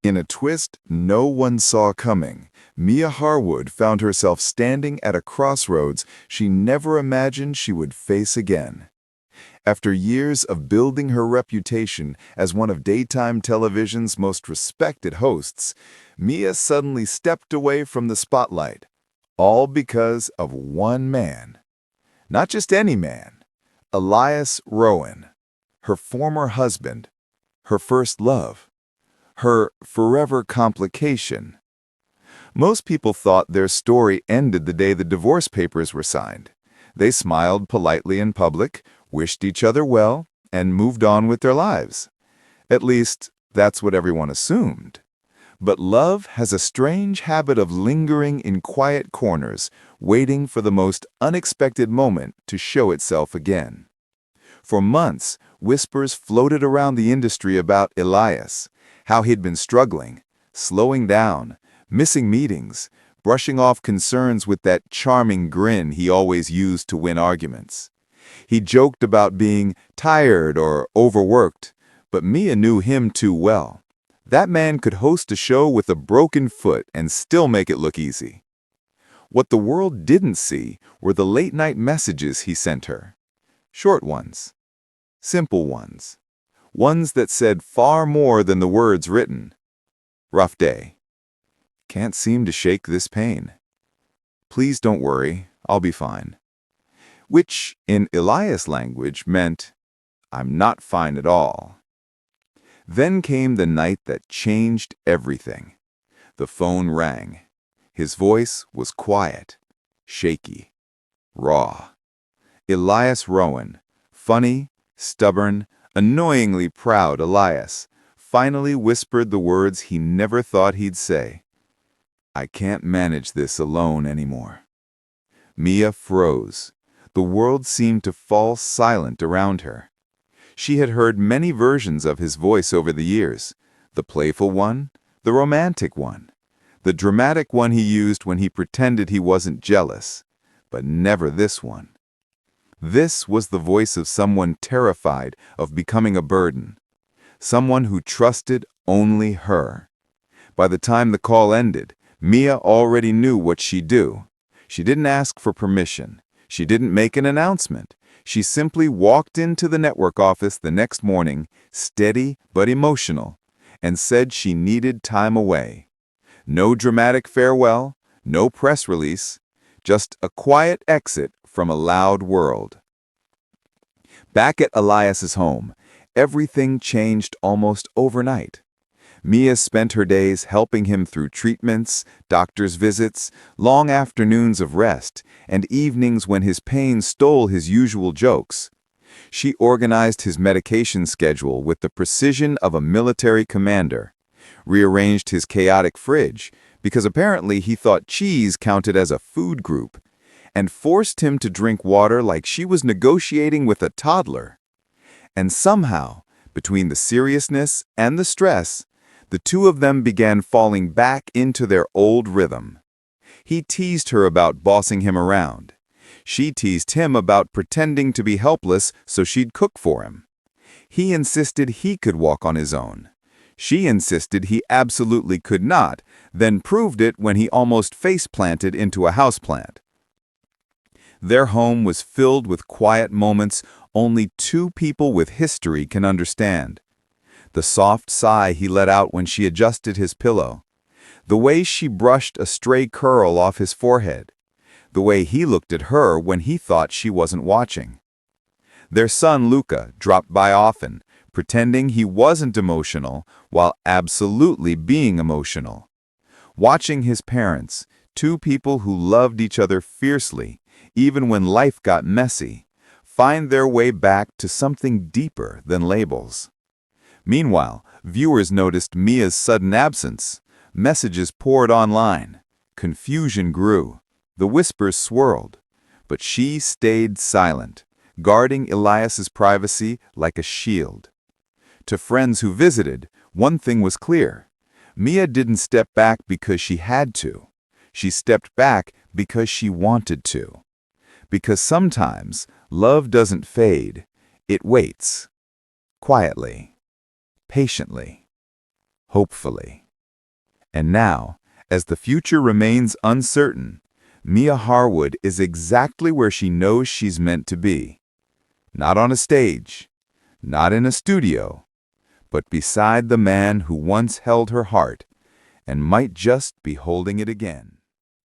In a twist no one saw coming, Mia Harwood found herself standing at a crossroads she never imagined she would face again. After years of building her reputation as one of daytime television's most respected hosts, Mia suddenly stepped away from the spotlight, all because of one man. Not just any man, Elias Rowan, her former husband, her first love, her forever complication. Most people thought their story ended the day the divorce papers were signed. They smiled politely in public, wished each other well, and moved on with their lives. At least, that's what everyone assumed. But love has a strange habit of lingering in quiet corners, waiting for the most unexpected moment to show itself again. For months, whispers floated around the industry about Elias, how he'd been struggling, slowing down, missing meetings, brushing off concerns with that charming grin he always used to win arguments. He joked about being tired or overworked, but Mia knew him too well. That man could host a show with a broken foot and still make it look easy. What the world didn't see were the late-night messages he sent her. Short ones. Simple ones. Ones that said far more than the words written. Rough day. Can't seem to shake this pain. Please don't worry, I'll be fine. Which, in Elias language, meant, I'm not fine at all. Then came the night that changed everything. The phone rang. His voice was quiet, shaky, raw. Elias Rowan, funny, stubborn, annoyingly proud Elias, finally whispered the words he never thought he'd say. I can't manage this alone anymore. Mia froze. The world seemed to fall silent around her. She had heard many versions of his voice over the years, the playful one, the romantic one, the dramatic one he used when he pretended he wasn't jealous, but never this one. This was the voice of someone terrified of becoming a burden, someone who trusted only her. By the time the call ended, Mia already knew what she'd do. She didn't ask for permission. She didn't make an announcement. She simply walked into the network office the next morning, steady but emotional, and said she needed time away. No dramatic farewell, no press release, just a quiet exit from a loud world. Back at Elias's home, everything changed almost overnight. Mia spent her days helping him through treatments, doctor's visits, long afternoons of rest, and evenings when his pain stole his usual jokes. She organized his medication schedule with the precision of a military commander, rearranged his chaotic fridge, because apparently he thought cheese counted as a food group, and forced him to drink water like she was negotiating with a toddler. And somehow, between the seriousness and the stress, the two of them began falling back into their old rhythm. He teased her about bossing him around. She teased him about pretending to be helpless so she'd cook for him. He insisted he could walk on his own. She insisted he absolutely could not, then proved it when he almost face-planted into a houseplant. Their home was filled with quiet moments only two people with history can understand. The soft sigh he let out when she adjusted his pillow, the way she brushed a stray curl off his forehead, the way he looked at her when he thought she wasn't watching. Their son Luca dropped by often, pretending he wasn't emotional while absolutely being emotional. Watching his parents, two people who loved each other fiercely, even when life got messy, find their way back to something deeper than labels. Meanwhile, viewers noticed Mia's sudden absence. Messages poured online. Confusion grew. The whispers swirled. But she stayed silent, guarding Elias's privacy like a shield. To friends who visited, one thing was clear. Mia didn't step back because she had to. She stepped back because she wanted to. Because sometimes love doesn't fade, it waits. Quietly. Patiently. Hopefully. And now, as the future remains uncertain, Mia Harwood is exactly where she knows she's meant to be. Not on a stage, not in a studio, but beside the man who once held her heart and might just be holding it again.